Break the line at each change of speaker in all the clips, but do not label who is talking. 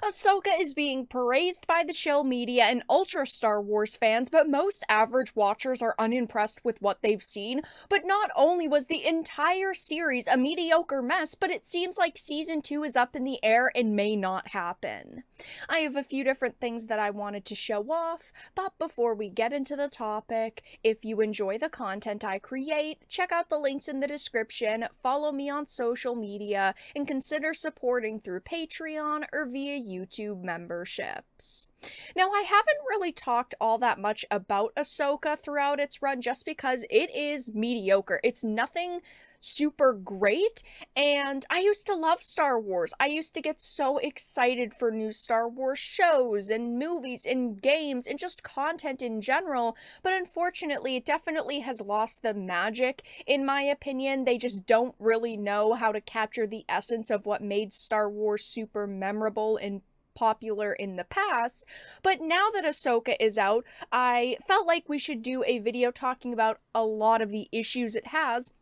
Ahsoka is being praised by the shill media and ultra Star Wars fans, but most average watchers are unimpressed with what they've seen. But not only was the entire series a mediocre mess, but it seems like season 2 is up in the air and may not happen. I have a few different things that I wanted to show off, but before we get into the topic, if you enjoy the content I create, check out the links in the description, follow me on social media, and consider supporting through Patreon or via YouTube memberships. Now, I haven't really talked all that much about Ahsoka throughout its run just because it is mediocre. It's nothing super great, and I used to love Star Wars. I used to get so excited for new Star Wars shows and movies and games and just content in general, but unfortunately it definitely has lost the magic in my opinion. They just don't really know how to capture the essence of what made Star Wars super memorable and popular in the past. But now that Ahsoka is out, I felt like we should do a video talking about a lot of the issues it has,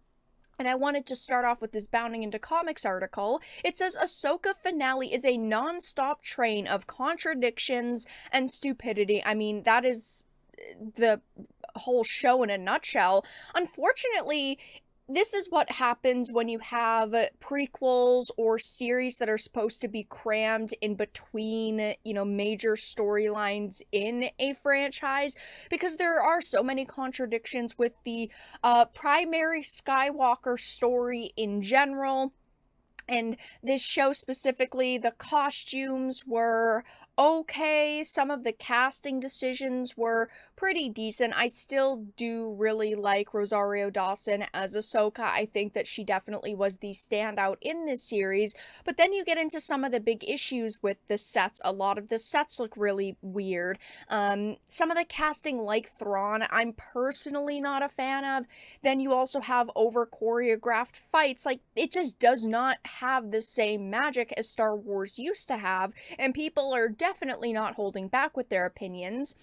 and I wanted to start off with this Bounding into Comics article. It says Ahsoka finale is a non-stop train of contradictions and stupidity. I mean, that is the whole show in a nutshell. Unfortunately, this is what happens when you have prequels or series that are supposed to be crammed in between, major storylines in a franchise, because there are so many contradictions with the primary Skywalker story in general. And this show specifically, the costumes were okay. Some of the casting decisions were pretty decent. I still do really like Rosario Dawson as Ahsoka. I think that she definitely was the standout in this series. But then you get into some of the big issues with the sets. A lot of the sets look really weird. Some of the casting, like Thrawn, I'm personally not a fan of. Then you also have over choreographed fights. Like, it just does not have the same magic as Star Wars used to have, and people are definitely not holding back with their opinions.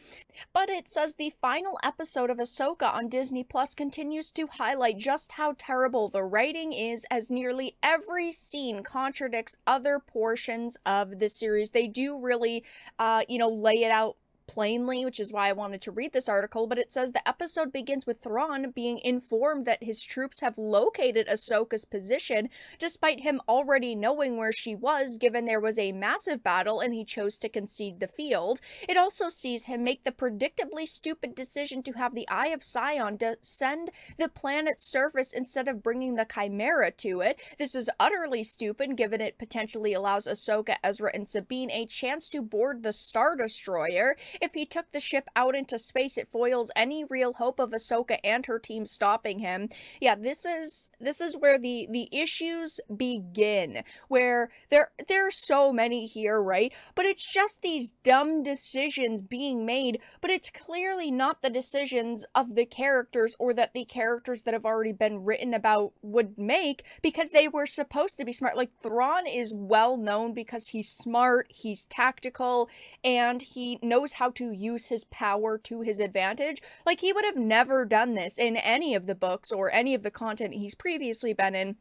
But it says the final episode of Ahsoka on Disney Plus continues to highlight just how terrible the writing is, as nearly every scene contradicts other portions of the series. They do really, lay it out plainly, which is why I wanted to read this article, but it says the episode begins with Thrawn being informed that his troops have located Ahsoka's position, despite him already knowing where she was, given there was a massive battle and he chose to concede the field. It also sees him make the predictably stupid decision to have the Eye of Sion descend the planet's surface instead of bringing the Chimera to it. This is utterly stupid, given it potentially allows Ahsoka, Ezra, and Sabine a chance to board the Star Destroyer. If he took the ship out into space, it foils any real hope of Ahsoka and her team stopping him. Yeah, this is where the issues begin, where there are so many here, right? But it's just these dumb decisions being made, but it's clearly not the decisions of the characters, or that the characters that have already been written about would make, because they were supposed to be smart. Like, Thrawn is well known because he's smart, he's tactical, and he knows how to use his power to his advantage. Like, he would have never done this in any of the books or any of the content he's previously been in.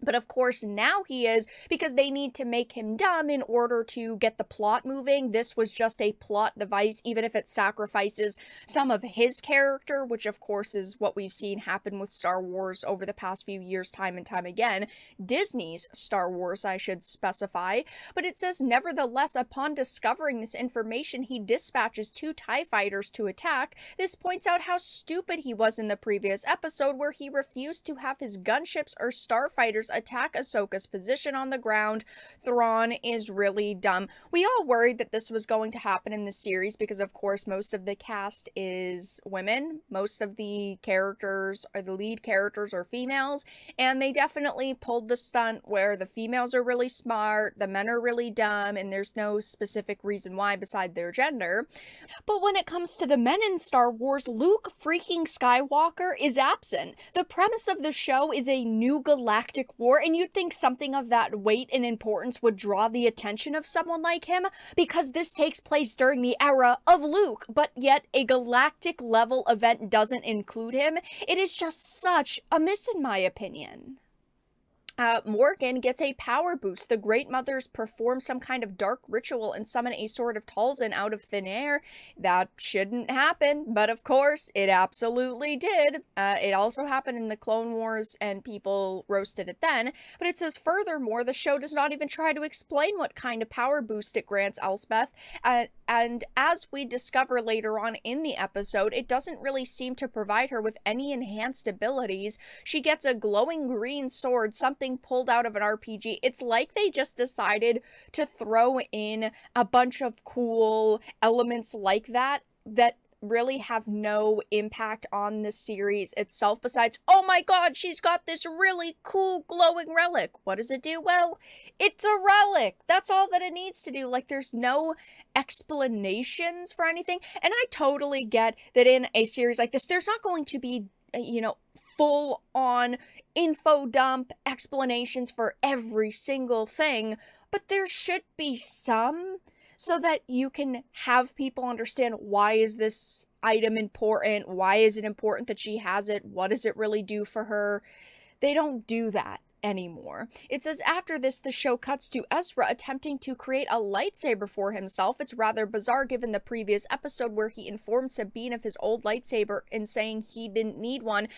But of course now he is, because they need to make him dumb in order to get the plot moving. This was just a plot device, even if it sacrifices some of his character, which of course is what we've seen happen with Star Wars over the past few years time and time again. Disney's Star Wars, I should specify. But it says, nevertheless, upon discovering this information, he dispatches 2 TIE fighters to attack. This points out how stupid he was in the previous episode, where he refused to have his gunships or starfighters attack Ahsoka's position on the ground. Thrawn is really dumb. We all worried that this was going to happen in the series because, of course, most of the cast is women. Most of the characters, or the lead characters, are females, and they definitely pulled the stunt where the females are really smart, the men are really dumb, and there's no specific reason why beside their gender. But when it comes to the men in Star Wars, Luke freaking Skywalker is absent. The premise of the show is a new galactic war, and you'd think something of that weight and importance would draw the attention of someone like him, because this takes place during the era of Luke, but yet a galactic level event doesn't include him. It is just such a miss in my opinion. Morgan gets a power boost. The Great Mothers perform some kind of dark ritual and summon a sort of Talzin out of thin air. That shouldn't happen, but of course, it absolutely did. It also happened in the Clone Wars, and people roasted it then. But it says, furthermore, the show does not even try to explain what kind of power boost it grants Elspeth. And as we discover later on in the episode, it doesn't really seem to provide her with any enhanced abilities. She gets a glowing green sword, something pulled out of an RPG. It's like they just decided to throw in a bunch of cool elements like that really have no impact on the series itself besides, oh my god, she's got this really cool glowing relic. What does it do? Well, it's a relic. That's all that it needs to do. Like, there's no explanations for anything. And I totally get that in a series like this, there's not going to be, full on info dump explanations for every single thing, but there should be some, so that you can have people understand, why is this item important? Why is it important that she has it? What does it really do for her? They don't do that anymore. It says, after this, the show cuts to Ezra attempting to create a lightsaber for himself. It's rather bizarre given the previous episode where he informed Sabine of his old lightsaber and saying he didn't need one.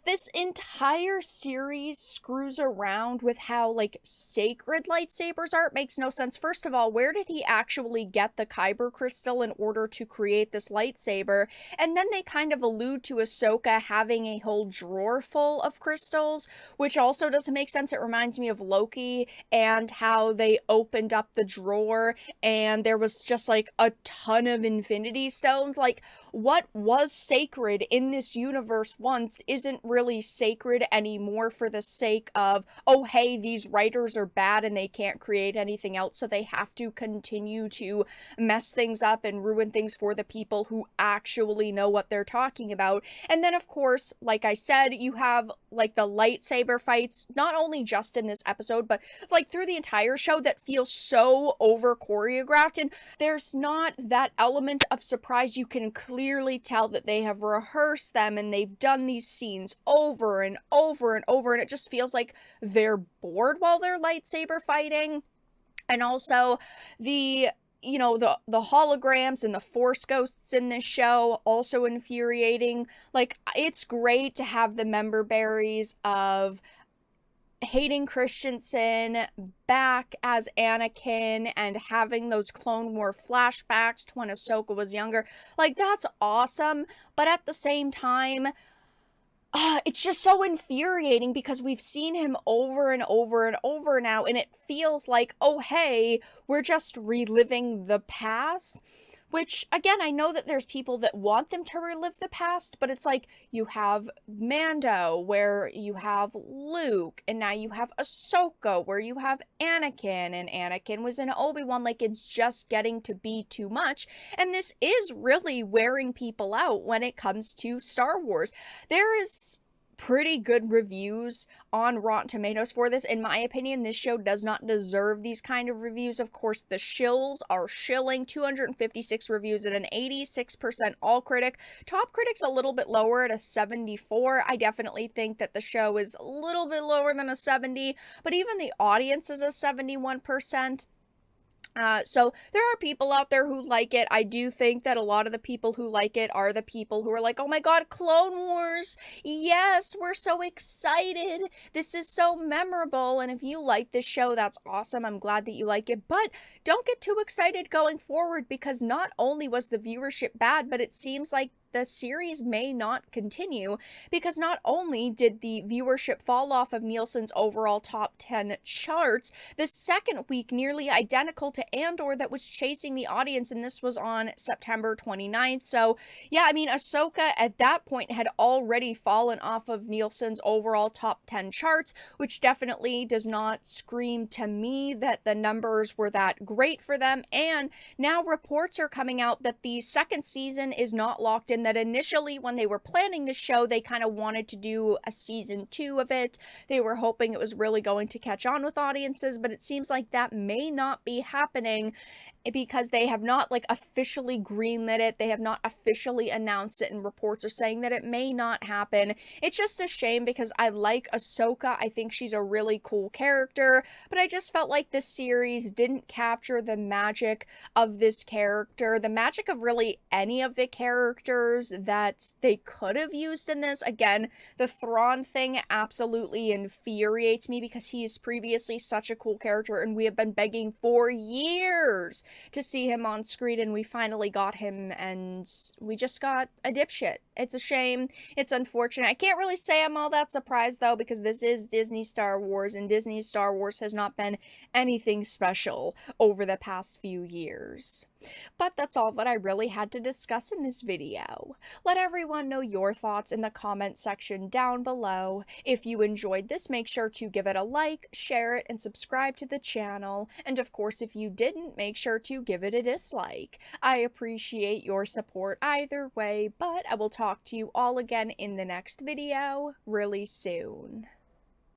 This entire series screws around with how, like, sacred lightsabers are. It makes no sense. First of all, where did he actually get the Kyber crystal in order to create this lightsaber? And then they kind of allude to Ahsoka having a whole drawer full of crystals, which also doesn't make sense. It reminds me of Loki and how they opened up the drawer and there was just like a ton of infinity stones. Like, what was sacred in this universe once isn't really sacred anymore for the sake of, oh hey, these writers are bad and they can't create anything else, so they have to continue to mess things up and ruin things for the people who actually know what they're talking about. And then of course, like I said, you have like the lightsaber fights, not only just in this episode, but like through the entire show, that feels so over choreographed, and there's not that element of surprise. You can clearly tell that they have rehearsed them and they've done these scenes over and over and over, and it just feels like they're bored while they're lightsaber fighting. And also the holograms and the force ghosts in this show, also infuriating. Like, it's great to have the member berries of Hayden Christensen back as Anakin and having those Clone War flashbacks to when Ahsoka was younger. Like, that's awesome, but at the same time, it's just so infuriating because we've seen him over and over and over now, and it feels like, oh hey, we're just reliving the past. Which, again, I know that there's people that want them to relive the past, but it's like, you have Mando, where you have Luke, and now you have Ahsoka, where you have Anakin, and Anakin was in Obi-Wan. Like, it's just getting to be too much, and this is really wearing people out when it comes to Star Wars. There is pretty good reviews on Rotten Tomatoes for this. In my opinion, this show does not deserve these kind of reviews. Of course, the shills are shilling. 256 reviews at an 86% all critic. Top critic's a little bit lower at a 74. I definitely think that the show is a little bit lower than a 70, but even the audience is a 71%. So there are people out there who like it. I do think that a lot of the people who like it are the people who are like, oh my god, Clone Wars, yes, we're so excited, this is so memorable. And if you like this show, that's awesome. I'm glad that you like it, but don't get too excited going forward, because not only was the viewership bad, but it seems like the series may not continue, because not only did the viewership fall off of Nielsen's overall top 10 charts, the second week nearly identical to Andor that was chasing the audience, and this was on September 29th. So yeah, I mean, Ahsoka at that point had already fallen off of Nielsen's overall top 10 charts, which definitely does not scream to me that the numbers were that great for them. And now reports are coming out that the second season is not locked in. mentioned that initially when they were planning the show, they kind of wanted to do a season 2 of it. They were hoping it was really going to catch on with audiences, but it seems like that may not be happening because they have not like officially greenlit it. They have not officially announced it, and reports are saying that it may not happen. It's just a shame because I like Ahsoka. I think she's a really cool character, but I just felt like this series didn't capture the magic of this character, the magic of really any of the characters that they could have used in this. Again, the Thrawn thing absolutely infuriates me because he is previously such a cool character, and we have been begging for years to see him on screen, and we finally got him, and we just got a dipshit. It's a shame. It's unfortunate. I can't really say I'm all that surprised, though, because this is Disney Star Wars, and Disney Star Wars has not been anything special over the past few years. But that's all that I really had to discuss in this video. Let everyone know your thoughts in the comment section down below. If you enjoyed this, make sure to give it a like, share it, and subscribe to the channel. And of course, if you didn't, make sure to give it a dislike. I appreciate your support either way, but I will talk to you all again in the next video really soon.